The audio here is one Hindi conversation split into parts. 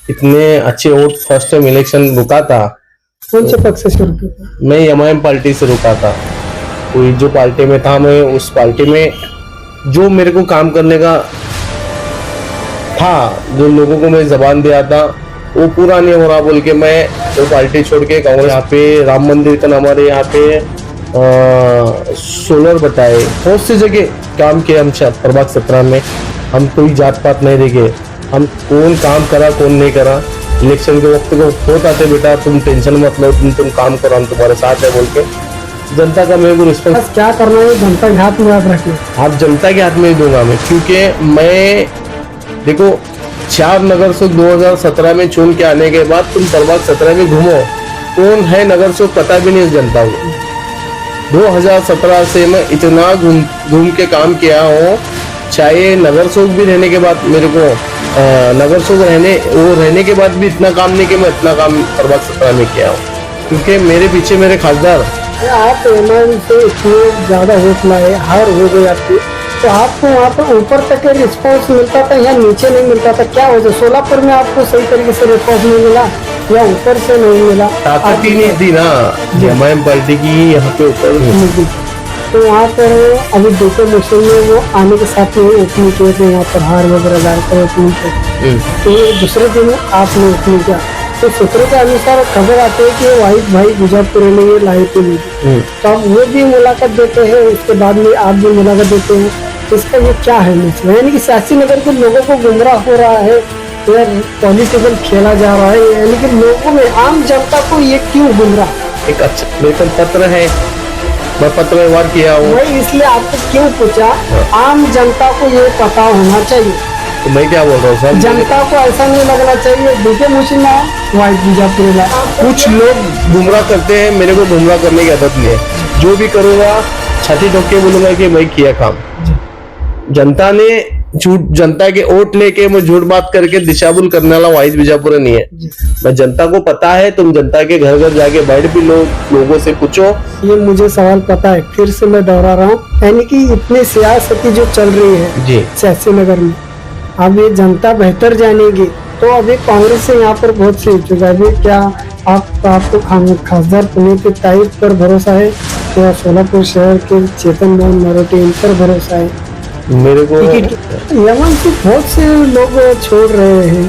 इतने अच्छे वोट फर्स्ट टाइम इलेक्शन रुका था। कौन से पक्ष से शुरू किया? मैं एमआईएम पार्टी से रुका था। कोई जो पार्टी में था, मैं उस पार्टी में जो मेरे को काम करने का था, जो लोगों को मैं जबान दिया था, वो पूरा नहीं हो रहा बोल के मैं वो पार्टी छोड़ के कांग्रेस। यहाँ पे राम मंदिर का हमारे यहाँ पे सोलर बताए, बहुत सी जगह काम किए हम प्रभाग 17 में। हम कोई जात पात नहीं देखे, हम कौन काम करा कौन नहीं करा। इलेक्शन के वक्त को बहुत आते, बेटा तुम टेंशन मत लो, तुम काम करो, हम तुम्हारे साथ है बोल के जनता का मेरे को रिस्पॉन्स। बस क्या करना है, जनता के हाथ में आप रखिए। आप जनता के हाथ में ही दूंगा मैं, क्योंकि मैं देखो 4 नगर सेवक 2017 में चुन के आने के बाद तुम प्रभाग 17 में घूमो, कौन है नगर सेवक पता भी नहीं जनता को। 2017 से मैं इतना घूम के काम किया हूँ, चाहे नगर सेवक भी रहने के बाद मेरे को नगर सेवक रहने के बाद भी इतना काम नहीं कि मैं इतना काम प्रभाग 17 में किया हूँ, क्योंकि मेरे पीछे मेरे खासदार। आप एमआईएम से इतने ज्यादा वोट लाए, हार हो गई आपकी, तो आपको वहाँ पर ऊपर तक रिस्पांस मिलता था या नीचे नहीं मिलता था? क्या वजह? सोलापुर में आपको सही तरीके से रिस्पांस नहीं मिला या ऊपर से नहीं मिला? ताकत ही नहीं थी ना एमआईएम पार्टी की यहाँ पे ऊपर। तो वहाँ पर अभी DK मुश्किल में वो आने के साथ में ओपनिंग किए थे, वहाँ पर हार वगैरह डालकर ओपनिंग किए, तो दूसरे दिन आपने ओपनिंग किया। तो सूत्रों के अनुसार खबर आते है कि वाहिद भाई बीजापुर में ये लाए थे, तो आप वो भी मुलाकात देते हैं, उसके बाद में आप भी मुलाकात देते हैं, इसका ये क्या है मसला? यानी कि सियासी नगर के लोगों को गुमराह हो रहा है या पॉलिटिकल खेला जा रहा है, यानी कि लोगों में आम जनता को ये क्यों गुमराह? एक अच्छा वेतन पत्र है, मैं पत्र व्यवहार किया हूँ। वही इसलिए आपको क्यों पूछा, आम जनता को ये पता होना चाहिए। तो मैं क्या बोल रहा हूँ सर, जनता को ऐसा नहीं लगना चाहिए DK मुश्किल वाइट बीजापुर। कुछ लोग गुमराह करते हैं, मेरे को गुमराह करने की आदत नहीं है। जो भी करूँगा छाती ठोक के बोलूंगा कि मैं किया काम। जनता ने झूठ, जनता के वोट लेके मैं झूठ बात करके दिशाभूल करने वाला वाहिद बीजापुर नहीं है। मैं जनता को पता है, तुम जनता के घर घर जाके बैठ भी लोगों से पूछो। ये मुझे सवाल पता है, फिर से मैं दोहरा रहा हूँ, यानी कि इतनी सियासती जो चल रही है जी सियासी नगर में, अब ये जनता बेहतर जानेगी। तो अभी कांग्रेस से यहाँ पर बहुत सी इच्छुक है, अभी क्या आपको खासदार पुनीत ताहिर पर भरोसा है या सोलापुर शहर के चेतन मोहन मरोटी इन पर भरोसा है? मेरे को यमन से बहुत से लोग छोड़ रहे हैं,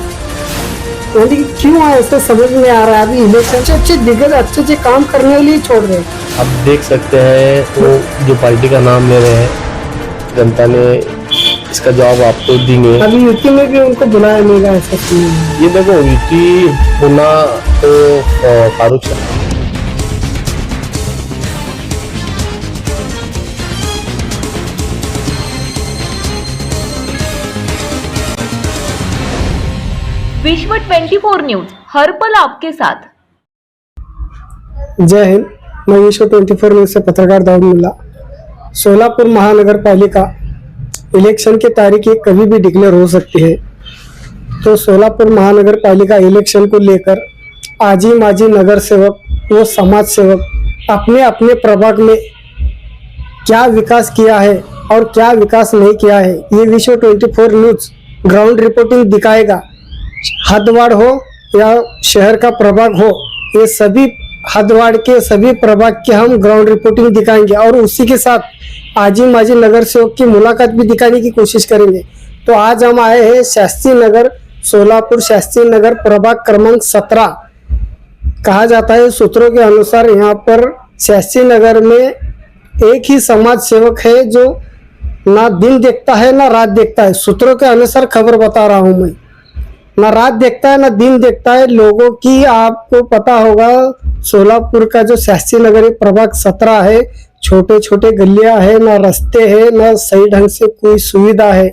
यानी कि क्यों ऐसा समझ में आ रहा है? अभी इलेक्शन अच्छे दिग्गज अच्छे काम करने के लिए छोड़ रहे हैं। अब देख सकते हैं वो जो पार्टी का नाम ले रहे हैं, जनता ने इसका जवाब आपको देंगे। अभी यूपी में भी उनको बुलाया नहीं गया, ऐसा क्यों? ये देखो यूपी होना तो फारूक विश्व 24 न्यूज हर पल आपके साथ। जय हिंद, मैं विश्व 24 न्यूज से पत्रकार दाऊद मुल्ला। सोलापुर महानगर पालिका इलेक्शन की तारीख कभी भी डिक्लेयर हो सकती है, तो सोलापुर महानगर पालिका इलेक्शन को लेकर आजी माजी नगर सेवक व समाज सेवक अपने अपने प्रभाग में क्या विकास किया है और क्या विकास नहीं किया है, ये विश्व 24 न्यूज ग्राउंड रिपोर्टिंग दिखाएगा। हदवाड़ हो या शहर का प्रभाग हो, ये सभी हदवाड़ के सभी प्रभाग के हम ग्राउंड रिपोर्टिंग दिखाएंगे और उसी के साथ आजी माजी नगर सेवक की मुलाकात भी दिखाने की कोशिश करेंगे। तो आज हम आए हैं शास्त्री नगर, सोलापुर शास्त्री नगर प्रभाग क्रमांक 17 कहा जाता है। सूत्रों के अनुसार यहाँ पर शास्त्री नगर में एक ही समाज सेवक है जो ना दिन देखता है ना रात देखता है। सूत्रों के अनुसार खबर बता रहा हूँ मैं, ना रात देखता है ना दिन देखता है लोगों की। आपको पता होगा सोलापुर का जो शास्त्री नगर प्रभाग 17 है, छोटे छोटे गलियां है, ना रास्ते है, ना सही ढंग से कोई सुविधा है।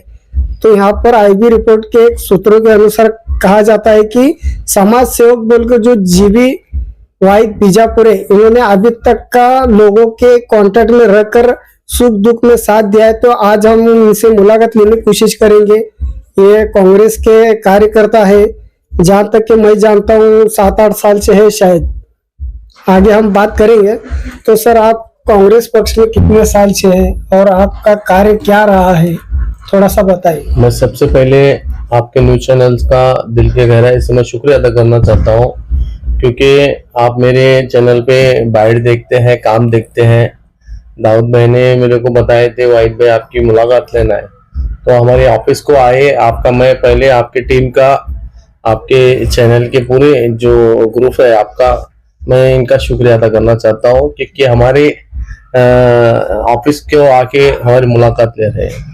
तो यहाँ पर IB रिपोर्ट के एक सूत्रों के अनुसार कहा जाता है कि समाज सेवक बोलकर जो GB वाहिद बीजापुर है, इन्होंने अभी तक का लोगों के कांटेक्ट में रहकर सुख दुख में साथ दिया है। तो आज हम इनसे मुलाकात लेने की कोशिश करेंगे। ये कांग्रेस के कार्यकर्ता है, जहाँ तक कि मैं जानता हूँ 7-8 साल से है शायद, आगे हम बात करेंगे। तो सर, आप कांग्रेस पक्ष में कितने साल से हैं और आपका कार्य क्या रहा है, थोड़ा सा बताइए। मैं सबसे पहले आपके न्यूज चैनल्स का दिल के गहराई से मैं शुक्रिया अदा करना चाहता हूँ, क्योंकि आप मेरे चैनल पे बाइट देखते हैं, काम देखते हैं। दाऊद भाई ने मेरे को बताए थे वाहिद भाई आपकी मुलाकात लेना है, तो हमारे ऑफिस को आए। आपका मैं पहले आपके टीम का, आपके चैनल के पूरे जो ग्रुप है आपका, मैं इनका शुक्रिया अदा करना चाहता हूँ कि हमारे ऑफिस को आके हमारी मुलाकात ले रहे हैं।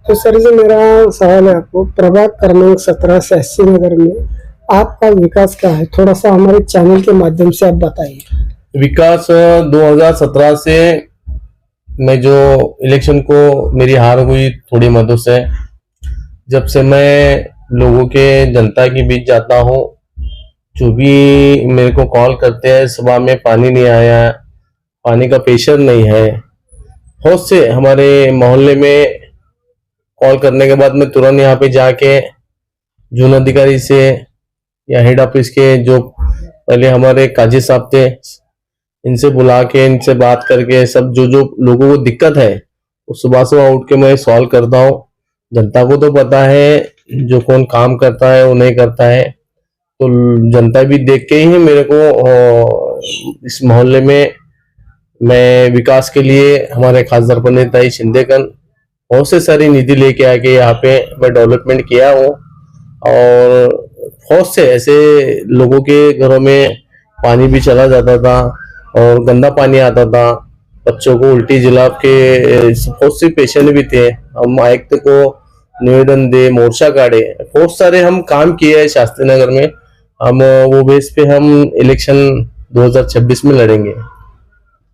तो सर जी मेरा सवाल है आपको, प्रभाग क्रमांक 17 शास्त्री नगर में आपका विकास क्या है, थोड़ा सा हमारे चैनल के माध्यम से आप बताइए। विकास 2017 से मैं जो इलेक्शन को मेरी हार हुई थोड़ी मदद से, जब से मैं लोगों के जनता के बीच जाता हूँ, जो भी मेरे को कॉल करते हैं सुबह में पानी नहीं आया, पानी का प्रेशर नहीं है, बहुत से हमारे मोहल्ले में कॉल करने के बाद मैं तुरंत यहाँ पे जाके जून अधिकारी से या हेड ऑफिस के जो पहले हमारे काजी साहब थे, इनसे बुला के इनसे बात करके सब जो जो लोगों को दिक्कत है वो सुबह सुबह उठ के मैं सॉल्व करता हूँ। जनता को तो पता है जो कौन काम करता है वो नहीं करता है, तो जनता भी देख के ही मेरे को इस मोहल्ले में मैं विकास के लिए हमारे खासदार पंडित ताई शिंदेकन बहुत से सारी निधि लेके आके यहाँ पे मैं डेवलपमेंट किया हूँ। और बहुत से ऐसे लोगों के घरों में पानी भी चला जाता था और गंदा पानी आता था, बच्चों को उल्टी जुलाब के बहुत से पेशेंट भी थे। हम आयुक्त को निवेदन दे, मोर्चा काटे, बहुत सारे हम काम किए हैं शास्त्री नगर में। हम वो बेस पे हम इलेक्शन 2026 में लड़ेंगे।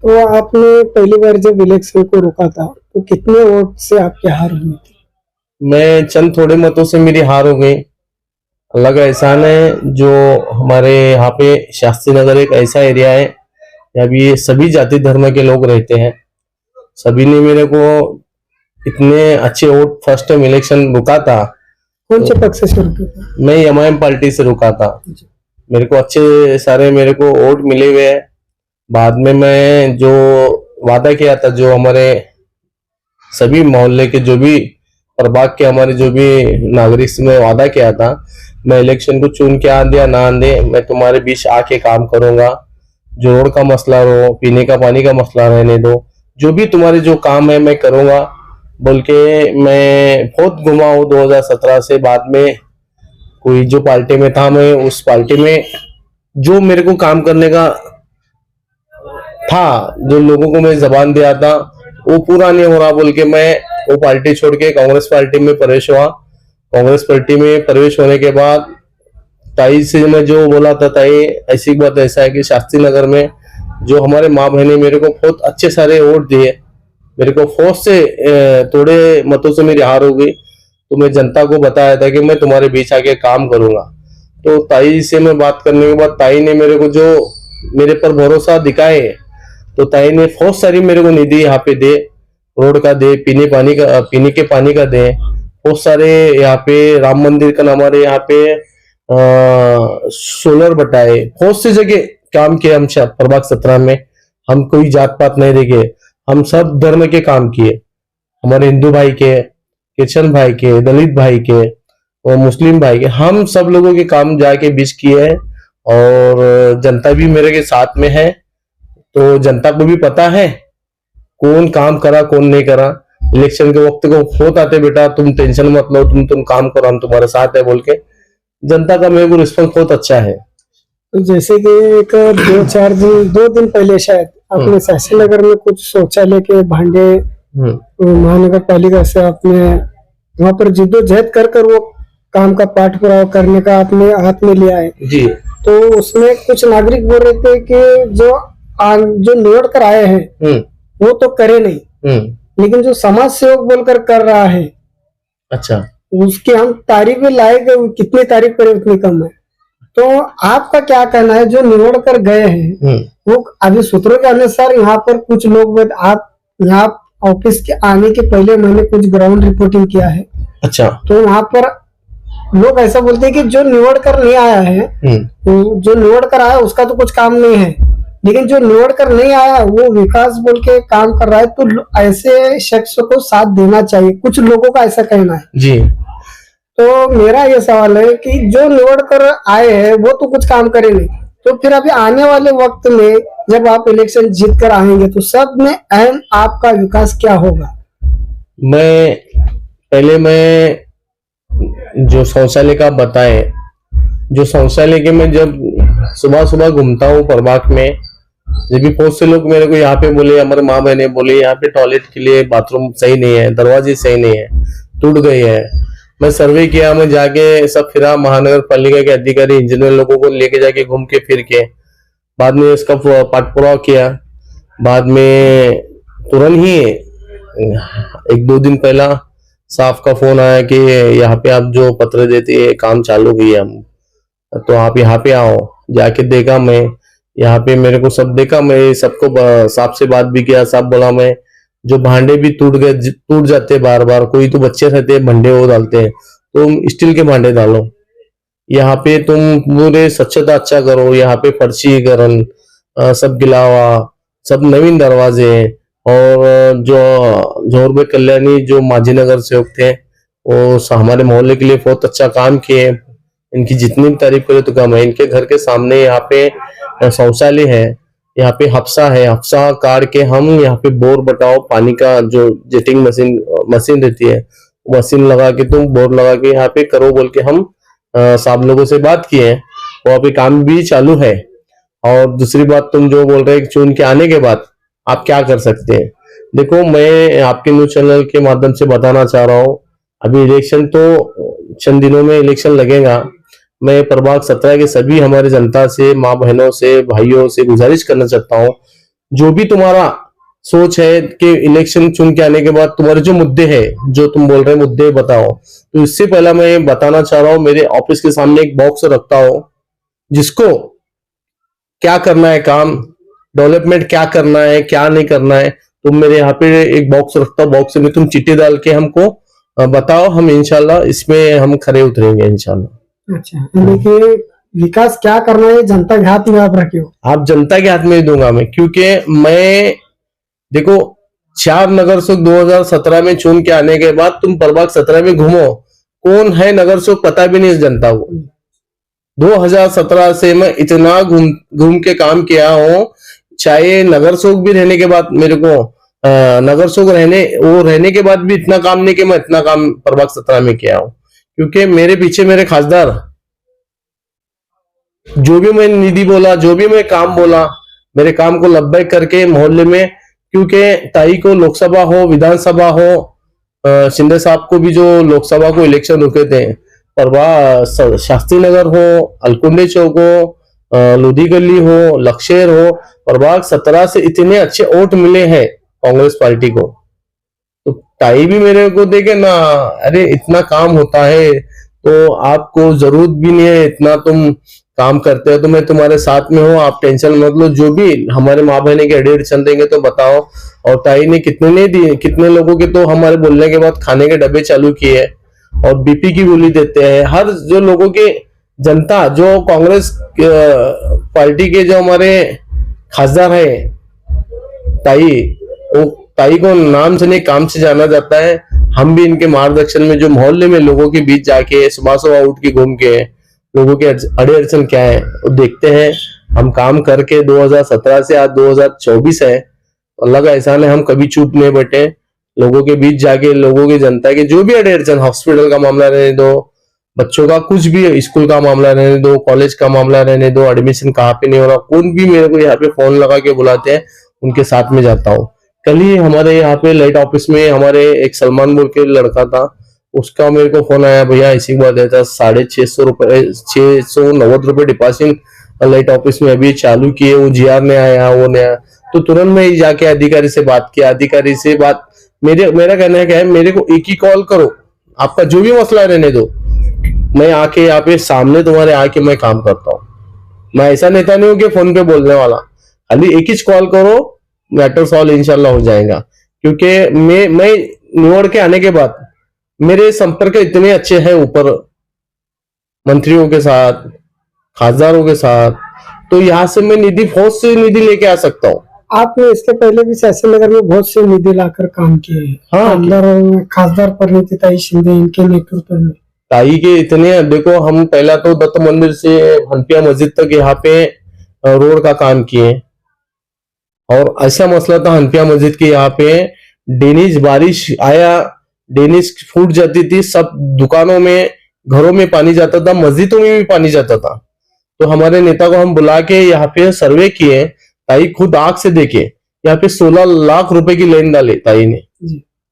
तो आपने पहली बार जब इलेक्शन को रोका था तो कितने वोट से आपकी हार हुई थी? मैं चंद थोड़े मतों से मेरी हार हो गई। अल्लाह का एहसान है जो हमारे यहाँ पे शास्त्री नगर एक ऐसा एरिया है जहाँ भी सभी जाति धर्म के लोग रहते हैं। सभी ने मेरे को इतने अच्छे वोट फर्स्ट टाइम इलेक्शन रुका था। कौन से पक्ष से शुरू किया था? मैं एमआईएम पार्टी से रुका था। मेरे को अच्छे सारे मेरे को वोट मिले हुए हैं। बाद में मैं जो वादा किया था, जो हमारे सभी मोहल्ले के जो भी प्रभाग के हमारे जो भी नागरिक से मैं वादा किया था, मैं इलेक्शन को चुन के आंधे या ना आंधे मैं तुम्हारे बीच आके काम करूंगा। जो रोड का मसला हो, पीने का पानी का मसला रहने दो, जो भी तुम्हारे जो काम है मैं करूंगा बोल के मैं बहुत घुमा हूँ 2017 से। बाद में कोई जो पार्टी में था, मैं उस पार्टी में जो मेरे को काम करने का था, जो लोगों को मैं जबान दिया था वो पूरा नहीं हो रहा बोल के मैं वो पार्टी छोड़ के कांग्रेस पार्टी में प्रवेश हुआ। कांग्रेस पार्टी में प्रवेश होने के बाद ताई से मैं जो बोला था, ताई ऐसी बात ऐसा है कि शास्त्री नगर में जो हमारे माँ बहने मेरे को बहुत अच्छे सारे वोट दिए, मेरे को फौज से थोड़े मतों से मेरी हार हो गई, तो मैं जनता को बताया था कि मैं तुम्हारे बीच आके काम करूंगा। तो ताई से मैं बात करने के बाद ताई ने मेरे को जो मेरे पर भरोसा दिखाए, तो ताई ने बहुत सारी मेरे को निधि यहाँ पे दे, रोड का दे, पीने के पानी का दे, बहुत सारे यहाँ पे राम मंदिर का हमारे यहाँ पे सोलर बटाए, बहुत सी जगह काम किए हम प्रभाग 17 में। हम कोई जात पात नहीं देखे, हम सब धर्म के काम किए। हमारे हिंदू भाई के, क्रिश्चन भाई के, दलित भाई के और मुस्लिम भाई के, हम सब लोगों के काम जाके बीच किए हैं। और जनता भी मेरे के साथ में है, तो जनता को भी पता है कौन काम करा कौन नहीं करा। इलेक्शन के वक्त को बहुत आते, बेटा तुम टेंशन मत लो, तुम काम करो, हम तुम्हारे साथ है बोल के जनता का मेरे को रिस्पॉन्स बहुत अच्छा है। तो जैसे कि एक 2 दिन पहले शायद आपने शास्त्री नगर में कुछ शौचालय के भांडे महानगर पालिका से आपने वहां पर जिद्दोजहद कर वो काम का पाठ पुरावा करने का आपने हाथ में लिया है जी। तो उसमें कुछ नागरिक बोल रहे थे कि जो निवड़ कर आए हैं वो तो करे नहीं, लेकिन जो समाज सेवक बोलकर कर रहा है, अच्छा, उसकी हम तारीफ लाए गए, कितनी तारीफ करें उतनी कम है। तो आपका क्या कहना है, जो निवड़ कर गए हैं वो अभी सूत्रों के अनुसार यहाँ पर कुछ लोग, आप यहाँ ऑफिस के आने के पहले मैंने कुछ ग्राउंड रिपोर्टिंग किया है। अच्छा, तो वहाँ पर लोग ऐसा बोलते हैं कि जो निवड़ कर नहीं आया है, जो निवड़ कर आया उसका तो कुछ काम नहीं है, लेकिन जो निवड़ कर नहीं आया वो विकास बोल के काम कर रहा है, तो ऐसे शख्स को साथ देना चाहिए, कुछ लोगों का ऐसा कहना है जी। तो मेरा ये सवाल है कि जो निवड़ कर आए हैं वो तो कुछ काम करे नहीं, तो फिर अभी आने वाले वक्त में जब आप इलेक्शन जीत कर आएंगे तो सब में अहम आपका विकास क्या होगा? मैं जो शौचालय का बताए, जो शौचालय के मैं जब सुबह सुबह घूमता हूँ प्रभाग में, जब भी बहुत से लोग मेरे को यहाँ पे बोले, हमारे माँ बहने बोले यहाँ पे टॉयलेट के लिए बाथरूम सही नहीं है, दरवाजे सही नहीं है, टूट गई है। मैं सर्वे किया, मैं जाके सब फिरा, महानगर पालिका के अधिकारी इंजीनियर लोगों को लेके जाके घूम के फिर के बाद में इसका पाठपुरावा किया। बाद में तुरंत ही 1-2 दिन पहला साफ का फोन आया कि यहाँ पे आप जो पत्र देते हैं काम चालू हुई है, हम तो आप यहाँ पे आओ। जाके देखा मैं यहाँ पे, मेरे को सब देखा, मैं सबको साहब से बात भी किया। साहब बोला मैं जो भांडे भी टूट जाते बार बार, कोई तो बच्चे रहते हैं भांडे वो डालते हैं, तुम स्टील के भांडे डालो। यहाँ पे तुम पूरे स्वच्छता अच्छा करो, यहाँ पे फर्शीकरण सब गिलावा, सब नवीन दरवाजे। और जो जोरबे कल्याणी जो माजी नगर सेवक थे वो हमारे मोहल्ले के लिए बहुत अच्छा काम किए। इनकी जितनी भी तारीफ करे तो कम है। इनके घर के सामने यहाँ पे शौचालय है, यहाँ पे हफ्सा है, हफ्सा काट के हम यहाँ पे बोर बटाओ पानी का जो जेटिंग मशीन रहती है, मशीन लगा के तुम बोर लगा के यहाँ पे करो बोल के हम साहब लोगों से बात किए। वो अभी काम भी चालू है। और दूसरी बात, तुम जो बोल रहे चुन के आने के बाद आप क्या कर सकते हैं, देखो मैं आपके न्यूज चैनल के माध्यम से बताना चाह रहा हूँ, अभी इलेक्शन तो चंद दिनों में इलेक्शन लगेगा। मैं प्रभाग 17 के सभी हमारे जनता से, माँ बहनों से, भाइयों से गुजारिश करना चाहता हूँ, जो भी तुम्हारा सोच है कि इलेक्शन चुन के आने के बाद तुम्हारे जो मुद्दे हैं, जो तुम बोल रहे हैं मुद्दे बताओ, तो इससे पहला मैं बताना चाह रहा हूँ, मेरे ऑफिस के सामने एक बॉक्स रखता हो, जिसको क्या करना है काम, डेवलपमेंट क्या करना है क्या नहीं करना है, तुम मेरे यहाँ पे एक बॉक्स रखता हो, बॉक्स में तुम चिट्ठी डाल के हमको बताओ, हम इंशाल्लाह इसमें हम खरे उतरेंगे इंशाल्लाह। अच्छा, यानी कि विकास क्या करना है जनता के हाथ में आप रखे हो? आप जनता के हाथ में ही दूंगा मैं, क्योंकि मैं देखो 4 नगर सेवक 2017 में चुन के आने के बाद तुम प्रभाग 17 में घूमो, कौन है नगर सेवक पता भी नहीं इस जनता को। 2017 से मैं इतना घूम के काम किया हूँ, चाहे नगर सेवक भी रहने के बाद मेरे को नगर सेवक रहने के बाद भी इतना काम नहीं किया, मैं इतना काम प्रभाग 17 में किया हूँ। क्योंकि मेरे पीछे मेरे खासदार, जो भी मैं निधि बोला, जो भी मैं काम बोला, मेरे काम को लब्बैक करके मोहल्ले में, क्योंकि ताई को लोकसभा हो विधानसभा हो, शिंदे साहब को भी जो लोकसभा को इलेक्शन रुके थे, प्रभाग शास्त्री नगर हो, अलकुंडे चौक हो, लोधी गली हो, लक्षेर हो, प्रभाग 17 से इतने अच्छे वोट मिले हैं कांग्रेस पार्टी को। तो ताई भी मेरे को देखे ना, अरे इतना काम होता है तो आपको जरूरत भी नहीं है, इतना तुम काम करते हो तो मैं तुम्हारे साथ में हूँ, आप टेंशन मत लो, जो भी हमारे माँ बहने के अड़ेड़ चल देंगे तो बताओ। और ताई ने कितने नहीं दिए, कितने लोगों के तो हमारे बोलने के बाद खाने के डब्बे चालू किए, और बीपी की गोली देते हैं। हर जो लोगों के जनता, जो कांग्रेस पार्टी के जो हमारे खासदार है ताई, वो ताई को नाम से नहीं काम से जाना जाता है। हम भी इनके मार्गदर्शन में जो मोहल्ले में लोगों के बीच जाके सुबह सुबह उठ के घूम के लोगों के अड़े अड़चन क्या है वो देखते हैं, हम काम करके 2017 से आज 2024 है, अल्लाह का एहसान है, हम कभी चुप नहीं बैठे। लोगों के बीच जाके लोगों की जनता के जो भी अड़े अड़चन, हॉस्पिटल का मामला रहने दो, बच्चों का कुछ भी स्कूल का मामला रहने दो, कॉलेज का मामला रहने दो, एडमिशन कहाँ पे नहीं हो रहा, कौन भी मेरे को यहाँ पे फोन लगा के बुलाते हैं, उनके साथ में जाता हूँ। कल ही हमारे यहाँ पे लाइट ऑफिस में हमारे एक सलमान बोल के लड़का था, उसका मेरे को फोन आया, भैया इसी बात है, 690 रुपए डिपॉजिट लाइट ऑफिस में अभी चालू किए, वो जीआर ने आया, वो ने आया। तो तुरंत मैं जाके अधिकारी से बात किया, अधिकारी से बात, मेरा कहना है क्या है, मेरे को एक ही कॉल करो, आपका जो भी मसला रहने दो, मैं आके यहाँ पे सामने तुम्हारे आके मैं काम करता हूँ। मैं ऐसा नेता नहीं हूँ कि फोन पे बोलने वाला, खाली एक ही कॉल करो, मैटर सॉल्व इंशाल्लाह हो जाएगा। क्योंकि मैं निवड़ के आने के बाद मेरे संपर्क इतने अच्छे हैं ऊपर मंत्रियों के साथ, खासदारों के साथ, तो यहाँ से मैं बहुत सी निधि लेके आ सकता हूँ। आपने इसके पहले भी शास्त्री नगर में बहुत से निधि लाकर काम किए हैं। हाँ, खासदार परिणीति ताई शिंदे इनके नेतृत्व में ताई के इतने, देखो हम पहला तो दत्त मंदिर से हनपिया मस्जिद तक यहाँ पे रोड का काम किए, और ऐसा मसला था हनपिया मस्जिद के यहाँ पे डेनिज बारिश आया, डेनिज फूट जाती थी, सब दुकानों में घरों में पानी जाता था, मस्जिदों में भी पानी जाता था। तो हमारे नेता को हम बुला के यहाँ पे सर्वे किए, ताई खुद आंख से देखे, यहाँ पे 16 लाख रुपए की लेन डाले ताई ने।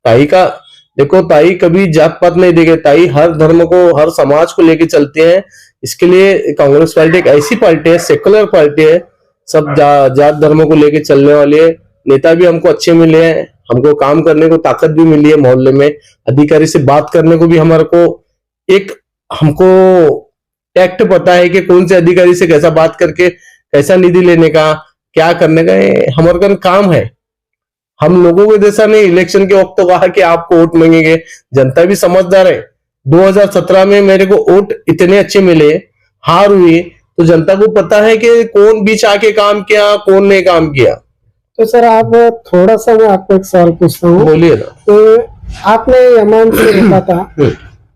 ताई का देखो, ताई कभी जात पात नहीं देखे, ताई हर धर्म को, हर समाज को लेके चलते हैं। इसके लिए कांग्रेस पार्टी एक ऐसी पार्टी है, सेकुलर पार्टी है, सब जात धर्म को लेके चलने वाली है। नेता भी हमको अच्छे मिले हैं, हमको काम करने को ताकत भी मिली है, मोहल्ले में अधिकारी से बात करने को भी हमारे को एक, हमको टैक्ट पता है कि कौन से अधिकारी से कैसा बात करके कैसा निधि लेने का, क्या करने का, हमारे का काम है। हम लोगों को जैसा नहीं इलेक्शन के वक्त तो कहा कि आपको वोट मांगेंगे, जनता भी समझदार है। 2017 में मेरे को वोट इतने अच्छे मिले, हार हुई, तो जनता को पता है कि कौन बीच आके काम किया, कौन ने काम किया। तो सर आप थोड़ा सा, मैं आपको एक सवाल पूछता हूँ। बोलिए ना। तो आपने यमान से रोका था,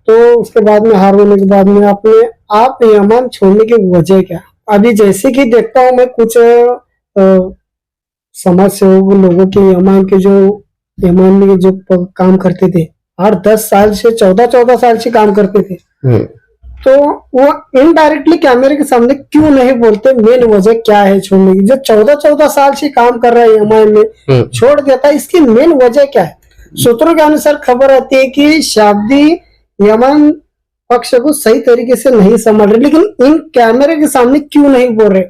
तो उसके बाद में हार होने के बाद में आप यमान छोड़ने की वजह क्या? अभी जैसे कि देखता हूँ मैं कुछ समाज सेवक लोगों के यमान में जो काम करते थे, 8-10 साल से 14 साल से काम करते थे, तो वो इनडायरेक्टली कैमरे के सामने क्यों नहीं बोलते? मेन वजह क्या है छोड़ने की? जो 14 साल से काम कर रहा है यमान में, छोड़ देता है, इसकी मेन वजह क्या है? सूत्रों के अनुसार खबर आती है कि शाब्दी यमान पक्ष को सही तरीके से नहीं समझ रहे, लेकिन इन कैमरे के सामने क्यों नहीं बोल रहे?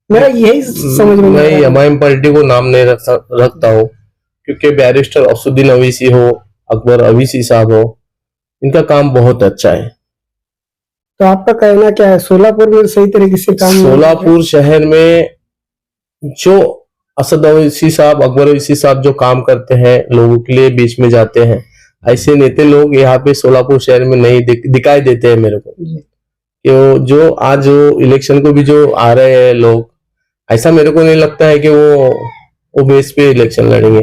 मेरा यही समझ में मैं एमआईएम पार्टी को नाम नहीं रखता हूँ, क्योंकि बैरिस्टर असुद्दीन अवीसी हो, अकबर अवीसी साहब हो, इनका काम बहुत अच्छा है। तो आपका कहना क्या है, सोलापुर में सही तरीके से काम? सोलापुर शहर में जो असद अवीसी साहब, अकबर अवीसी साहब जो काम करते हैं, लोगों के लिए बीच में जाते हैं, ऐसे नेता लोग यहाँ पे सोलापुर शहर में नहीं दिखाई देते हैं मेरे को। जो आज इलेक्शन को भी जो आ रहे हैं लोग, ऐसा मेरे को नहीं लगता है कि वो बेस पे इलेक्शन लड़ेंगे।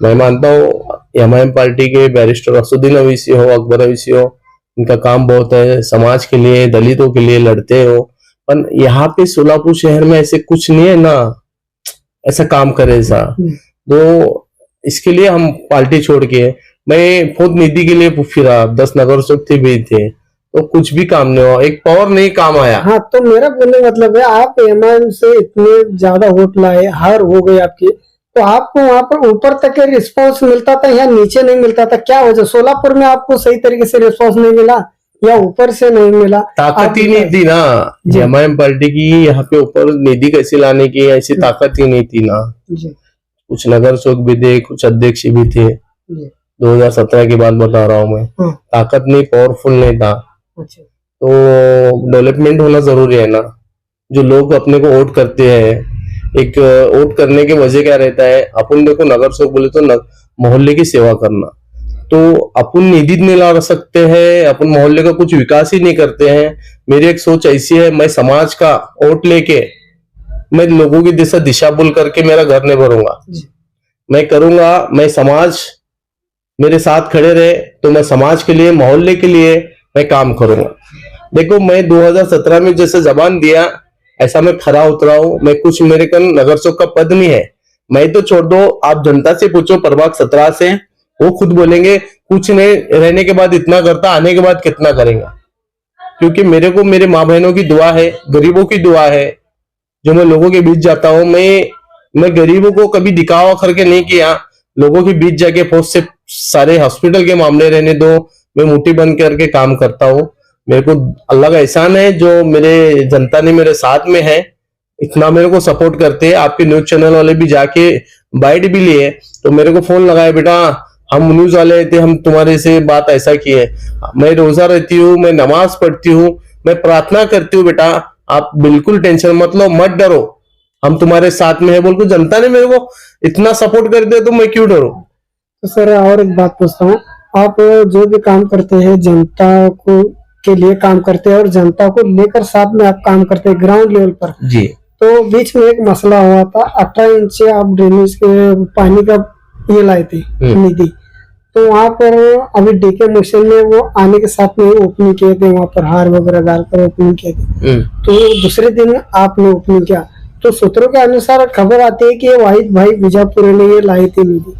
मैं मानता हूँ एमआईएम पार्टी के बैरिस्टर असुद्दीन अवीसी हो, अकबर अवीसी हो, इनका काम बहुत है, समाज के लिए, दलितों के लिए लड़ते हो। पर यहाँ पे सोलापुर शहर में ऐसे कुछ नहीं है ना, ऐसा काम करे ऐसा। तो इसके लिए हम पार्टी छोड़ के, मैं खुद निधि के लिए फिरा, 10 नगर सेवक भी थे, तो कुछ भी काम नहीं हुआ, एक पावर नहीं काम आया। हाँ, तो मेरा बोलने मतलब है, आप एमआईएम से इतने ज्यादा वोट लाए, हार हो गई आपकी, तो आपको वहां पर ऊपर तक रिस्पांस मिलता था या नीचे नहीं मिलता था? क्या वजह? सोलापुर में आपको सही तरीके से रिस्पांस नहीं मिला या ऊपर से नहीं मिला? ताकत ही नहीं थी ना एमआईएम पार्टी की, यहाँ पे ऊपर निधि कैसे लाने की ऐसी ताकत ही नहीं थी ना। कुछ नगर सेवक भी थे, कुछ अध्यक्ष भी थे, 2017 की बात बता रहा हूँ मैं। ताकत नहीं, पावरफुल नहीं था। तो डेवलपमेंट होना जरूरी है ना। जो लोग अपने को वोट करते हैं, एक वोट करने की वजह क्या रहता है, अपन देखो नगर सेवक बोले तो मोहल्ले की सेवा करना, तो अपन निधि नहीं ला सकते हैं, अपन मोहल्ले का कुछ विकास ही नहीं करते हैं। मेरी एक सोच ऐसी है, मैं समाज का वोट लेके मैं लोगों की दिशा बोल करके मेरा घर नहीं भरूंगा, मैं करूंगा, मैं समाज मेरे साथ खड़े रहे तो मैं समाज के लिए, मोहल्ले के लिए मैं काम करूंगा। देखो मैं 2017 में जैसे जबान दिया ऐसा मैं खरा उतरा हूं। मैं कुछ मेरे कन नगर सेवक का पद नहीं है, मैं तो छोड़ दो, आप जनता से पूछो प्रभाग 17 से, वो खुद बोलेंगे कुछ नहीं, रहने के बाद इतना करता, आने के बाद कितना करेगा। क्योंकि मेरे को मेरे माँ बहनों की दुआ है, गरीबों की दुआ है, जो मैं लोगों के बीच जाता हूँ। मैं गरीबों को कभी दिखावा करके नहीं किया, लोगों के बीच जाके बहुत से सारे हॉस्पिटल के मामले रहने दो, मैं मुट्ठी बंद करके काम करता हूँ। मेरे को अल्लाह का एहसान है जो मेरे जनता ने मेरे साथ में है, इतना मेरे को सपोर्ट करते हैं। आपके न्यूज चैनल वाले भी जाके बाइट भी लिए, तो मेरे को फोन लगाया, बेटा हम न्यूज वाले थे, हम तुम्हारे से बात ऐसा किए। मैं रोजा रहती हूँ, मैं नमाज पढ़ती हूँ, मैं प्रार्थना करती हूँ, बेटा आप बिल्कुल टेंशन मत लो, मत डरो, हम तुम्हारे साथ में है बोल को जनता ने मेरे को इतना सपोर्ट कर दिया, तो मैं क्यों डरूं। तो सर और एक बात पूछता हूँ, आप जो भी काम करते हैं जनता को के लिए काम करते हैं और जनता को लेकर साथ में आप काम करते हैं ग्राउंड लेवल पर जी। तो बीच में एक मसला हुआ था, 18 इंच आप ड्रेनेज के पानी का ये लाए थे निधि, तो वहाँ पर अभी डीके मिशन में वो आने के साथ में ओपनिंग किए थे, वहाँ पर हार वगैरह डालकर ओपनिंग किए थे। तो दूसरे दिन आपने ओपनिंग किया, तो सूत्रों के अनुसार खबर आती है कि वाहिद भाई बीजापुर ने ये लाई थी निधि,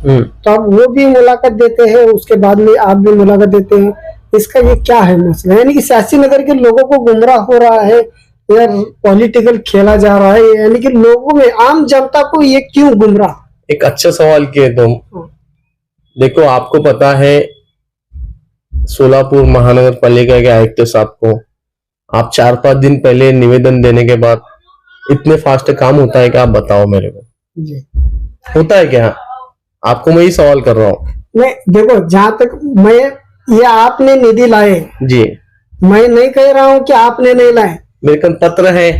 तो अब वो भी मुलाकात देते हैं, उसके बाद में आप भी मुलाकात देते हैं। इसका ये क्या है मसला? यानी कि सियासी नगर के लोगों को गुमराह हो रहा है या पॉलिटिकल खेला जा रहा है, यानी कि लोगों में आम जनता को ये क्यों गुमराह? एक अच्छा सवाल किए तुम। देखो, आपको पता है सोलापुर महानगर पालिका के आयुक्त साहब को आप 4-5 दिन पहले निवेदन देने के बाद इतने फास्ट काम होता है क्या? आप बताओ मेरे को, जी होता है क्या? आपको मैं ही सवाल कर रहा हूँ। नहीं, देखो, जहां तक मैं ये आपने निधि लाए जी, मैं नहीं कह रहा हूँ कि आपने नहीं लाए, मेरे पास पत्र है,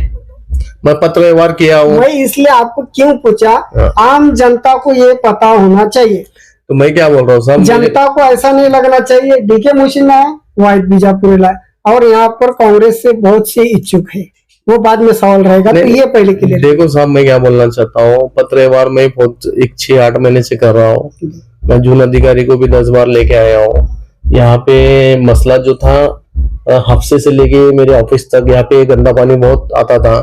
मैं पत्र व्यवहार किया हूँ। मैं इसलिए आपको क्यों पूछा, आम जनता को ये पता होना चाहिए। तो मैं क्या बोल रहा हूँ साहब, जनता को ऐसा नहीं लगना चाहिए डीके मुशीन लाए, वाहिद बीजापुर लाए, और यहाँ पर कांग्रेस से बहुत से इच्छुक है, वो बाद में सवाल रहेगा। तो ये पहले क्लियर। देखो साहब, मैं क्या बोलना चाहता हूँ, पत्र व्यवहार में बहुत 6-8 महीने से कर रहा हूँ। मैं जून अधिकारी को भी 10 बार लेके आया हूँ। यहाँ पे मसला जो था हफ्ते से लेके मेरे ऑफिस तक, यहाँ पे गंदा पानी बहुत आता था।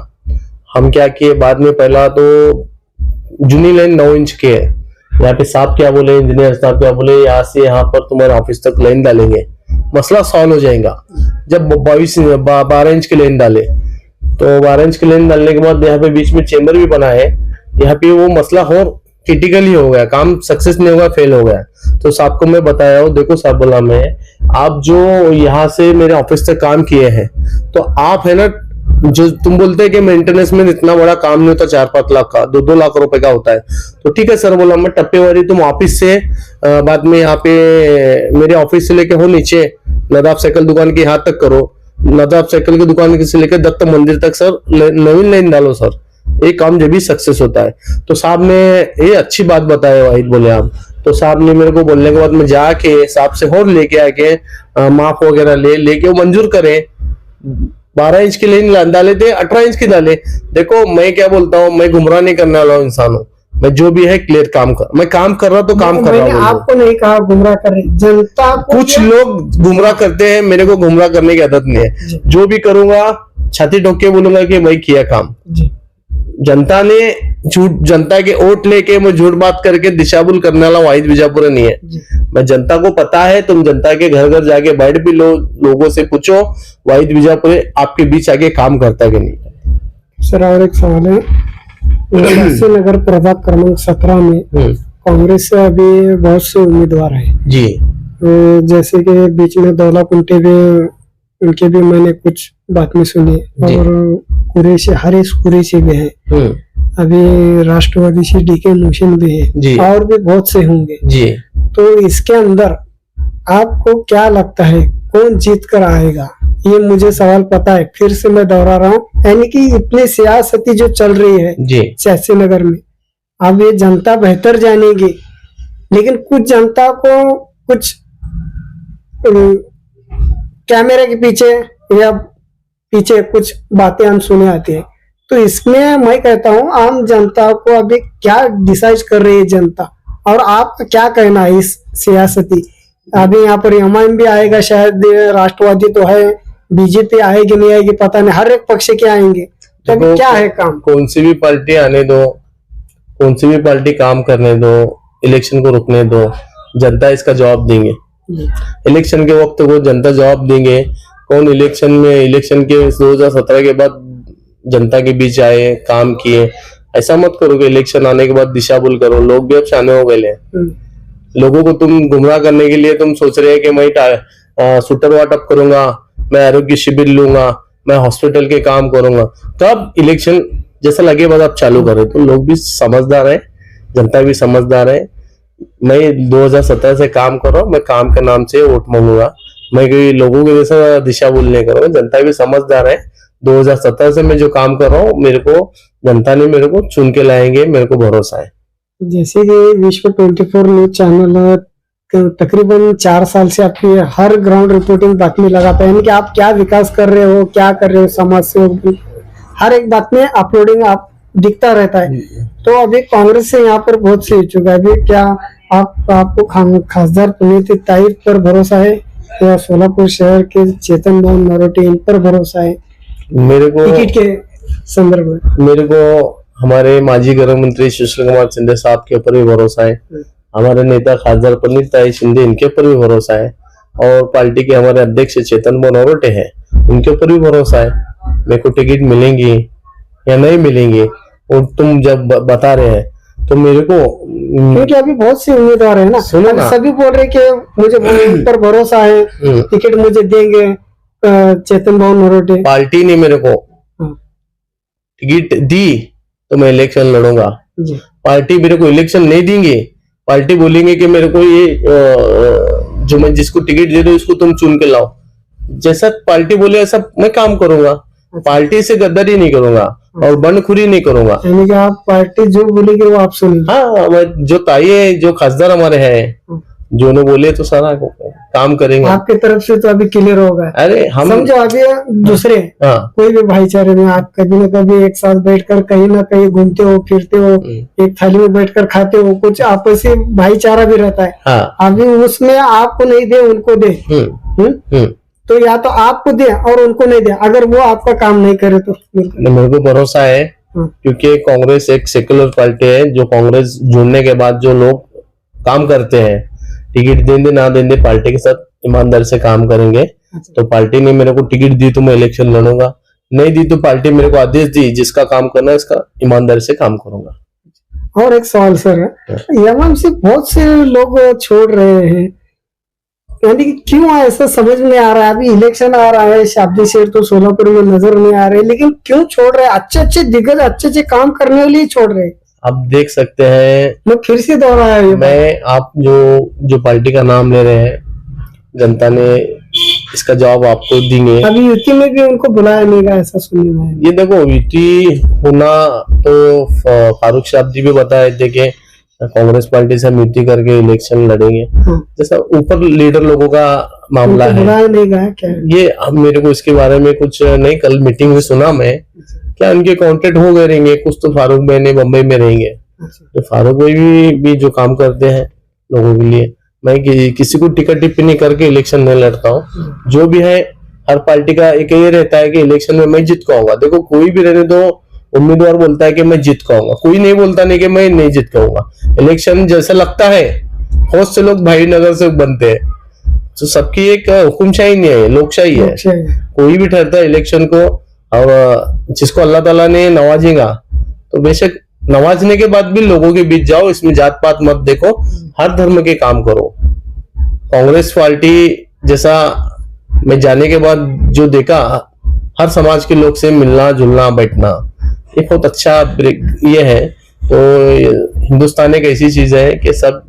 हम क्या किए बाद में, पहला तो जूनी लाइन 9 इंच के है। यहाँ पे साहब क्या बोले, इंजीनियर साहब क्या बोले, यहाँ से यहाँ पर तुम्हारे ऑफिस तक लाइन डालेंगे, मसला सॉल्व हो जाएगा। जब 12 इंच की लाइन डाले, तो 12 इंच की लाइन डालने के बाद यहाँ पे बीच में चेंबर भी बना है, यहाँ पे वो मसला और क्रिटिकली हो गया, काम सक्सेस नहीं होगा, फेल हो गया। तो साहब को मैं बताया हूँ, देखो साहब बोला मैं, आप जो यहाँ से मेरे ऑफिस तक काम किए हैं, तो आप है ना, जो तुम बोलते हैं कि मेंटेनेंस में इतना बड़ा काम नहीं होता, 4-5 लाख का, 2-2 लाख रुपए का होता है। तो ठीक है सर, बोला मैं, टप्पेवारी तुम ऑफिस से बाद में यहाँ पे मेरे ऑफिस से लेके हो नीचे नदाब साइकिल दुकान के यहाँ तक करो, नदाब साइकिल की दुकान से लेकर दत्त मंदिर तक सर नवीन लाइन डालो सर, ये काम जब भी सक्सेस होता है। तो साहब ने ये अच्छी बात बताया, वाहिद बोले आप। तो साहब ने मेरे को बोलने के बाद मैं जाके साहब से और लेके आके माप वगैरह लेके वो मंजूर करे। 12 इंच की लाइन डाले थे, 18 इंच की डाले। देखो मैं क्या बोलता हूँ, मैं गुमराह नहीं करने वाला हूँ इंसान हूँ, मैं जो भी है क्लियर काम कर, मैं काम कर रहा तो काम कर रहा हूँ। आपको नहीं कहा गुमराह कर रही जनता को, कुछ लोग गुमराह करते हैं, मेरे को गुमराह करने की आदत नहीं है। जो भी करूंगा छाती ठोक के बोलूंगा कि मैं किया काम। जनता ने झूठ, जनता के वोट लेके मैं झूठ बात करके दिशाभूल करने वाला वाहिद बीजापुर नहीं है। मैं जनता को पता है, तुम जनता के घर घर जाके बैठ भी लो, लोगों से पूछो वाहिद बीजापुर आपके बीच आके काम करता है कि नहीं। सर और एक सवाल है, नगर प्रभाग क्रमांक 17 में कांग्रेस से अभी बहुत से उम्मीदवार हैं जी, जैसे कि बीच में दौला कुंटे भी, उनके भी मैंने कुछ बात में सुनी, और कुरैशी, हरीश कुरैशी भी है, अभी राष्ट्रवादी से डीके मुशीन भी है, और भी बहुत से होंगे जी। तो इसके अंदर आपको क्या लगता है कौन जीत कर आएगा? ये मुझे सवाल पता है, फिर से मैं दोहरा रहा हूँ, यानी कि इतनी सियासती जो चल रही है सियासी नगर में, अब ये जनता बेहतर जानेगी, लेकिन कुछ जनता को कुछ कैमरे के पीछे या पीछे कुछ बातें हम सुने आती है। तो इसमें मैं कहता हूँ आम जनता को अभी क्या डिसाइड कर रही है जनता, और आपका क्या कहना है इस सियासती? अभी यहाँ पर एमआईएम भी आएगा शायद, राष्ट्रवादी तो है, बीजेपी आएगी नहीं आएगी पता नहीं, हर एक पक्ष के आएंगे, तो अभी क्या है काम? कौन सी भी पार्टी आने दो, कौन सी भी पार्टी काम करने दो, इलेक्शन को रुकने दो, जनता इसका जवाब देंगे। इलेक्शन के वक्त को जनता जवाब देंगे। कौन इलेक्शन में, इलेक्शन के 2017 के बाद जनता के बीच आए, काम किए, ऐसा मत करो कि इलेक्शन आने के बाद दिशाभूल करो। लोग भी अब शाने हो गए, लोगों को तुम गुमराह करने के लिए तुम सोच रहे हैं कि मैं शूटर वाटअप करूंगा, मैं आरोग्य शिविर लूंगा, मैं हॉस्पिटल के काम करूंगा, तो अब इलेक्शन जैसा लगे बाद आप चालू करें। तो लोग भी समझदार है, जनता भी समझदार है। मैं 2017 से काम कर रहा हूँ, मैं काम के नाम से वोट मांगूंगा, मैं कोई लोगों के जैसा दिशा भूल नहीं करूंगा। जनता भी समझदार है, 2017 से मैं जो काम कर रहा हूँ, मेरे को जनता ने मेरे को चुन के लाएंगे, मेरे को भरोसा है। जैसे कि विश्व 24 न्यूज चैनल तकरीबन 4 साल से आपकी हर ग्राउंड रिपोर्टिंग बातमी लगाता है, यानी कि आप क्या विकास कर रहे हो, क्या कर रहे हो समाज से, हर एक बात में अपलोडिंग आप दिखता रहता है। तो अभी कांग्रेस से यहाँ पर बहुत से इच्छुक है, अभी क्या आपको खासदार पुनीत ताहिर पर भरोसा है या सोलापुर शहर के चेतन भाऊ नरोटे इन पर भरोसा है मेरे को टिकट के संदर्भ में? मेरे को हमारे माजी गृह मंत्री सुशील कुमार शिंदे साहब के ऊपर भी भरोसा है, हमारे नेता खासदार पुनीत ताहिर शिंदे इनके ऊपर भी भरोसा है, और पार्टी के हमारे अध्यक्ष चेतन भाऊ नरोटे हैं उनके ऊपर भी भरोसा है। मेरे को टिकट मिलेंगी या नहीं मिलेंगी और तुम जब बता रहे हैं तो मेरे को क्योंकि अभी बहुत से उम्मीदवार है ना, सुनो ना। सभी बोल रहे कि मुझे उन पर भरोसा है, टिकट मुझे देंगे चेतन भाऊ नरोटे। पार्टी ने मेरे को टिकट दी तो मैं इलेक्शन लड़ूंगा। जी पार्टी मेरे को इलेक्शन नहीं देंगे, पार्टी बोलेंगे कि मेरे को ये जो मैं जिसको टिकट दे दूं इसको तुम चुन के लाओ, जैसा पार्टी बोले ऐसा मैं काम करूंगा। पार्टी से गद्दारी नहीं करूंगा और बंडखोरी नहीं करूंगा। यानी कि आप पार्टी जो बोलेगी वो आप सुनेंगे? हाँ, मैं जो ताये जो खासदार हमारे हैं जो उन्हें बोले तो सारा काम करेंगे। आपकी तरफ से तो अभी क्लियर होगा। अरे हम समझो अभी दूसरे कोई भी भाईचारे में आप कभी न कभी एक साथ बैठकर कहीं ना कहीं घूमते हो फिरते हो, एक थाली में बैठकर खाते हो, कुछ आपसी भाईचारा भी रहता है। हाँ, अभी उसमें आपको नहीं दे उनको दे, तो या तो आपको दे और उनको नहीं दे, अगर वो आपका काम नहीं करे तो मेरे को भरोसा है क्योंकि कांग्रेस एक सेक्युलर पार्टी है। जो कांग्रेस जुड़ने के बाद जो लोग काम करते हैं, टिकट देंगे ना देंगे पार्टी के साथ ईमानदारी से काम करेंगे। तो पार्टी ने मेरे को टिकट दी तो मैं इलेक्शन लड़ूंगा, नहीं दी तो पार्टी मेरे को आदेश दी जिसका काम करना है इसका ईमानदारी से काम करूंगा। और एक सवाल सर, एमएमसी बहुत से लोग छोड़ रहे हैं, यानी कि क्यों ऐसा समझ में आ रहा है? अभी इलेक्शन आ रहा है, शाब्दी शेर तो सोलापुर में नजर नहीं आ रहे, लेकिन क्यों छोड़ रहे हैं? अच्छे अच्छे दिग्गज अच्छे अच्छे काम करने वाले ही छोड़ रहे हैं। आप देख सकते हैं, मैं फिर से दोहराया मैं आप जो पार्टी का नाम ले रहे हैं, जनता ने इसका जवाब आपको देंगे। अभी यूटी में भी उनको बुलाया नहीं गया ऐसा सुनने में आया। ये देखो यूटी होना तो फारूक साहब जी भी बताए थे कि कांग्रेस पार्टी से मीटिंग करके इलेक्शन लड़ेंगे। जैसा ऊपर लीडर लोगों का मामला है, बुलाया नहीं गया क्या? ये अब मेरे को इसके बारे में कुछ नहीं, कल मीटिंग में सुना मैं, क्या उनके कॉन्ट्रैक्ट हो गए रहेंगे कुछ, तो फारूक भाई ने बम्बई में रहेंगे। तो फारूक भाई भी जो काम करते हैं लोगों के लिए, मैं किसी को टिकट टिप्पणी करके इलेक्शन नहीं लड़ता हूँ। जो भी है हर पार्टी का एक ये रहता है कि इलेक्शन में मैं जीत पाऊंगा। देखो कोई भी रहने दो, उम्मीदवार बोलता है कि मैं जीत पाऊंगा, कोई नहीं बोलता नहीं कि मैं नहीं जीत पाऊंगा। इलेक्शन जैसा लगता है, बहुत से लोग भाई नगर से बनते हैं, तो सबकी एक हुकुमशाही नहीं है, लोकशाही है। कोई भी ठहरता है इलेक्शन को, और जिसको अल्लाह ताला ने नवाजेगा तो बेशक नवाजने के बाद भी लोगों के बीच जाओ, इसमें जात पात मत देखो, हर धर्म के काम करो। कांग्रेस पार्टी जैसा मैं जाने के बाद जो देखा, हर समाज के लोग से मिलना जुलना बैठना, ये बहुत अच्छा ये है। तो हिंदुस्तान एक ऐसी चीज है कि सब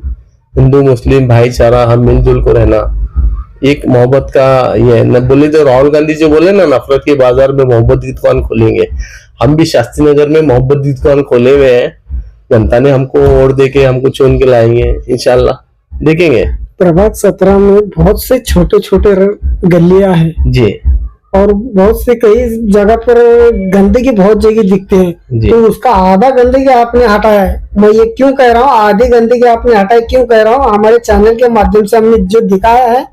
हिंदू मुस्लिम भाईचारा, हम मिलजुल को रहना, एक मोहब्बत का ये न बोले तो राहुल गांधी जो बोले ना, नफरत के बाजार में मोहब्बत की दुकान खोलेंगे, हम भी शास्त्री नगर में मोहब्बत की दुकान खोले हुए हैं। जनता ने हमको वोट देके हमको चुन के लाएंगे, इंशाल्लाह देखेंगे। प्रभाग 17 में बहुत से छोटे छोटे गलियां हैं जी, और बहुत से कई जगह पर गंदगी बहुत जगह दिखते हैं, तो उसका आधा गंदगी आपने हटाया है। मैं ये क्यों कह रहा हूँ आधी गंदगी आपने हटाई, क्यों कह रहा हूँ, हमारे चैनल के माध्यम से हमने जो दिखाया है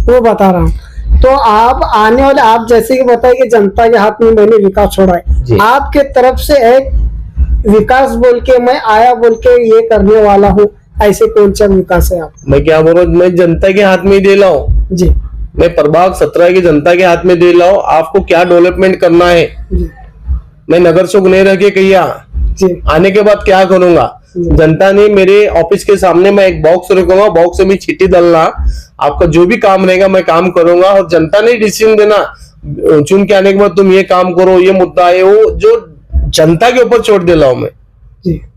वो बता रहा हूँ। तो आप आने वाले, आप जैसे कि बताए कि जनता के हाथ में मैंने विकास छोड़ा है, आपके तरफ से एक विकास बोल के मैं आया बोल के ये करने वाला हूँ, ऐसे कौन सा विकास है आप? मैं क्या बोल रहा हूँ, मैं जनता के हाथ में ही दे रहा हूँ जी, मैं प्रभाग 17 की जनता के हाथ में दे रहा हूँ। आपको क्या डेवलपमेंट करना है, मैं नगर चौक नहीं रह के कहिया आने के बाद क्या करूंगा। जनता ने मेरे ऑफिस के सामने मैं एक बॉक्स रखूंगा, बॉक्स में चिट्ठी डालना, आपका जो भी काम रहेगा मैं काम करूंगा, और जनता ने डिसीजन देना, चुन के आने के बाद तुम ये काम करो, ये मुद्दा है, वो जो जनता के ऊपर छोड़ दे रहा हूँ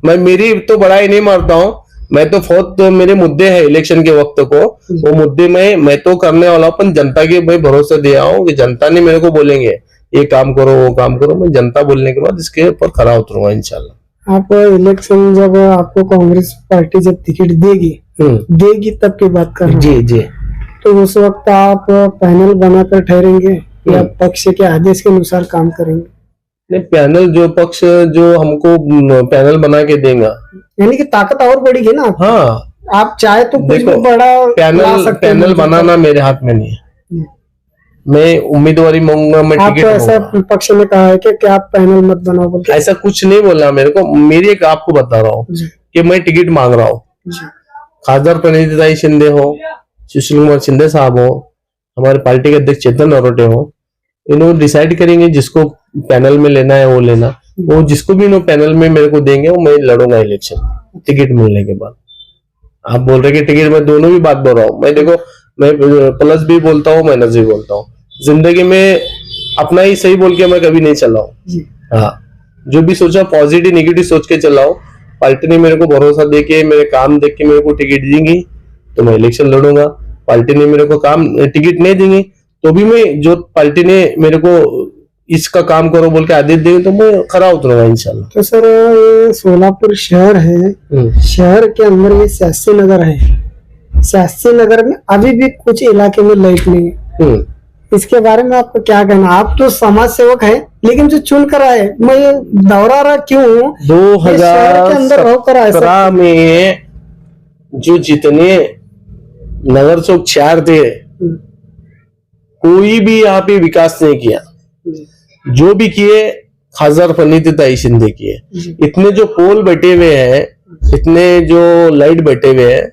मैं मेरी तो बड़ाई नहीं मारता हूँ, मैं तो बहुत मेरे मुद्दे हैं इलेक्शन के वक्त को, वो मुद्दे में मैं तो करने वाला हूँ, पर जनता के मैं भरोसे दिया हूँ कि जनता ने मेरे को बोलेंगे ये काम करो वो काम करो, मैं जनता बोलने के बाद इसके ऊपर खड़ा उतरूंगा इंशाल्लाह। आप इलेक्शन जब आपको कांग्रेस पार्टी जब टिकट देगी तब की बात कर रहे हैं, जी, तो उस वक्त आप पैनल बनाकर ठहरेंगे या पक्ष के आदेश के अनुसार काम करेंगे? नहीं, पैनल जो पक्ष जो हमको पैनल बना के देगा, यानी कि ताकत और बढ़ेगी ना। हाँ, आप चाहे तो कुछ देखो, भी बड़ा ला पैनल सकते हैं। पैनल बनाना मेरे हाथ में नहीं है। मैं उम्मीदवारी मांगूंगा, मैं आप टिकट तो ऐसा मांगूंगा। पक्ष में कहा है कि आप पैनल मत बनाओ बोल के। ऐसा कुछ नहीं बोलना मेरे को, मेरी एक आपको बता रहा हूँ जी कि मैं टिकट मांग रहा हूँ। जी खासदार प्रणितिताई शिंदे हो, सुशील कुमार शिंदे साहब हो, हमारे पार्टी के अध्यक्ष चेतन नरोटे हो, इन्होंने डिसाइड करेंगे जिसको पैनल में लेना है वो लेना। वो जिसको भी इन्होंने पैनल में मेरे को देंगे वो मैं लड़ूंगा इलेक्शन टिकट मिलने के बाद। आप बोल रहे कि टिकट, मैं दोनों भी बात बोल रहा हूँ। मैं देखो, मैं प्लस भी बोलता हूँ, माइनस भी बोलता हूँ। जिंदगी में अपना ही सही बोल के मैं कभी नहीं चला हूँ। जी हाँ, जो भी सोचा पॉजिटिव नेगेटिव सोच के चलाओ। पार्टी ने मेरे को भरोसा दे के, मेरे काम देख के मेरे को टिकट देंगी तो मैं इलेक्शन लड़ूंगा। पार्टी ने मेरे को काम टिकट नहीं देंगी तो भी मैं, जो पार्टी ने मेरे को इसका काम करो बोल के आदेश देंगे तो मैं खरा उतरूंगा इंशाल्लाह। तो सर, ये सोलापुर शहर है, शहर के अंदर ये सियासी नगर है। सियासी नगर में अभी भी कुछ इलाके में लाइट नहीं है। इसके बारे में आपको क्या कहना? आप तो समाज सेवक है, लेकिन जो चुन कर आए, मैं ये दोहरा रहा क्यों हूँ, ये शहर के अंदर रहकर आए सर। 2017 में जो जितने नगर चौक 4 थे, कोई भी यहाँ पे विकास नहीं किया। जो भी किए खासदार प्रणितिताई शिंदे किए। इतने जो पोल बैठे हुए हैं, इतने जो लाइट बैठे हुए हैं,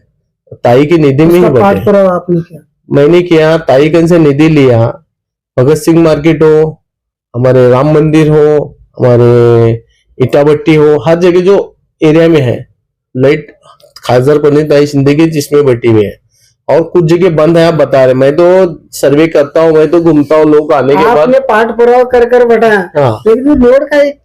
ताई की निधि में ही उसका पाठ बैठे। पुरावा आपने किया? मैंने किया, ताईगंज से निधि लिया। भगत सिंह मार्केट हो, हमारे राम मंदिर हो, हमारे इटाभट्टी हो, हर जगह जो एरिया में है लाइट खासदार प्रणितिताई शिंदे की जिसमें बैठी हुई है। और कुछ जगह बंद है, आप बता रहे। मैं तो सर्वे करता हूँ, मैं तो घूमता हूँ, लोग आने के बाद। आपने पाठ पुरावा कर बैठाया, हाँ, लेकिन रोड का एक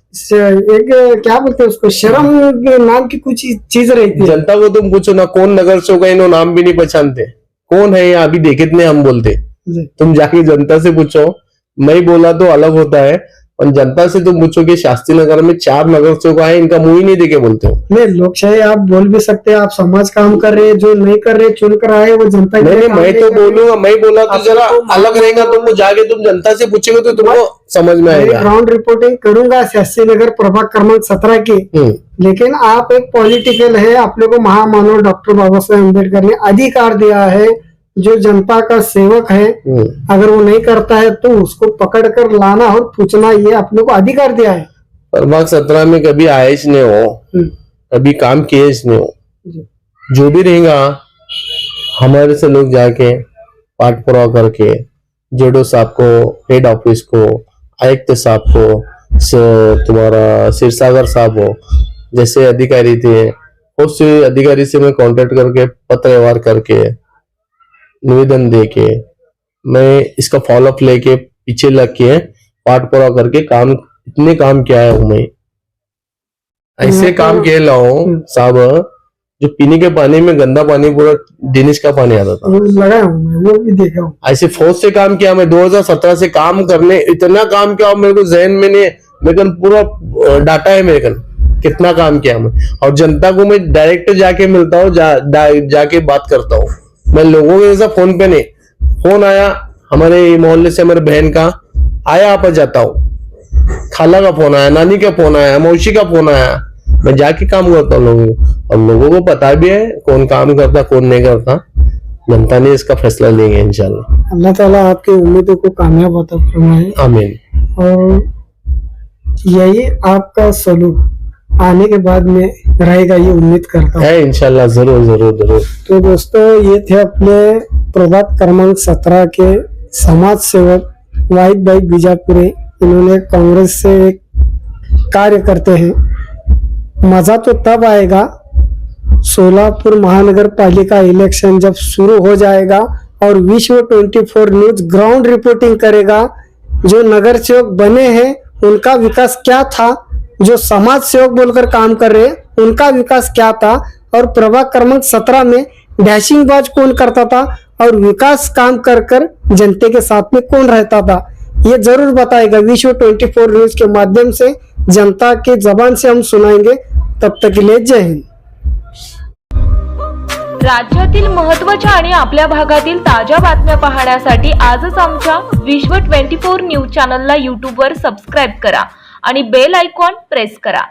क्या बोलते हैं उसको, शर्म के नाम की कुछ चीज रहती है। जनता को तुम पूछो ना, कौन नगर चौक है, इन्हों नाम भी नहीं पहचानते। कौन है यहाँ, अभी देखे इतने हम बोलते। जी। तुम जाके जनता से पूछो, मैं बोला तो अलग होता है, और जनता से तुम पूछो कि शास्त्री नगर में 4 नगर चौक आए, इनका मुंह ही नहीं देके बोलते हो। नहीं, लोकशाही आप बोल भी सकते हैं, आप समाज काम कर रहे हैं, जो नहीं कर रहे चुन कर आए वो जनता के नहीं, लिए काम मैं नहीं तो कर रहे। बोलूंगा, मैं बोला तो आप जरा तो अलग रहेगा। तुम जाके तुम जनता से पूछेंगे तो तुमको समझ में मैं आएगा। ग्राउंड रिपोर्टिंग करूंगा सियासी नगर प्रभाग क्रमांक 17 की, लेकिन आप एक पॉलिटिकल है, आप लोगों को महामानव डॉक्टर बाबा साहेब अम्बेडकर ने अधिकार दिया है, जो जनता का सेवक है, अगर वो नहीं करता है तो उसको पकड़ कर लाना और पूछना, ये आप लोग को अधिकार दिया है। प्रभाग 17 में कभी आए नहीं हो, कभी काम किए नहीं हो। जो भी रहेगा हमारे से लोग जाके पाठ पुरावा करके, जेडो साहब को, हेड ऑफिस को, आयुक्त साहब को, तुम्हारा सिरसागर साहब हो, जैसे अधिकारी थे, बहुत से अधिकारी से मैं कांटेक्ट करके, पत्र व्यवहार करके, निवेदन दे के, मैं इसका फॉलोअप लेके पीछे लग के पाठ पुरा करके काम, इतने काम किया है हूं मैं। ऐसे काम किए लाओ साहब, जो पीने के पानी में गंदा पानी पूरा डेनिश का पानी आता था। वो लगा हूं मैं, वो भी देखा हूँ। ऐसे फौज से काम किया मैं, 2017 से काम करने, इतना काम किया मेरे को जहन में नहीं, मेरे पूरा डाटा है मेरे कन, कितना काम किया मैं। और जनता को मैं डायरेक्ट जाके मिलता हूँ, जाके बात करता हूँ। मैं लोगों के जैसा फोन पे नहीं, फोन आया हमारे मोहल्ले से, हमारे बहन का आया, आप जाता हूँ, खाला का फोन आया, नानी का फोन आया, मौसी का फोन आया, मैं जाके काम करता हूँ लोगों को। और लोगों को पता भी है कौन काम करता कौन नहीं करता। जनता ने इसका फैसला लेंगे इंशाल्लाह। अल्लाह ताला आपकी उम्मीदों को कामयाब अता फरमाए। आमीन। और यही आपका सलूक आने के बाद में रहेगा, ये उम्मीद करता हूँ। है इंशाल्लाह, जरूर जरूर जरूर। तो दोस्तों, ये थे अपने प्रभाग क्रमांक 17 के समाज सेवक वाहिद भाई बीजापुरे। इन्होंने कांग्रेस से एक कार्य करते हैं। मजा तो तब आएगा सोलापुर महानगर पालिका इलेक्शन जब शुरू हो जाएगा और विश्व 24 न्यूज ग्राउंड रिपोर्टिंग करेगा, जो नगर सेवक बने हैं उनका विकास क्या था, जो समाज सेवक बोलकर काम कर रहे हैं उनका विकास क्या था, और प्रभाग क्रमांक 17 में डैशिंग बाज कौन करता था और विकास काम कर कर जनता के साथ में कौन रहता था, ये जरूर बताएगा। विश्व 24 न्यूज के माध्यम से जनता के जबान से हम सुनाएंगे। तब तक के लिए जय हिंद। राज्यातील महत्त्वाच्या आणि आपल्या भागातील ताज्या बातम्या पाहण्यासाठी आजच आमच्या विश्व 24 न्यूज चॅनलला यूट्यूबवर सबस्क्राईब करा आणि बेल आयकॉन प्रेस करा।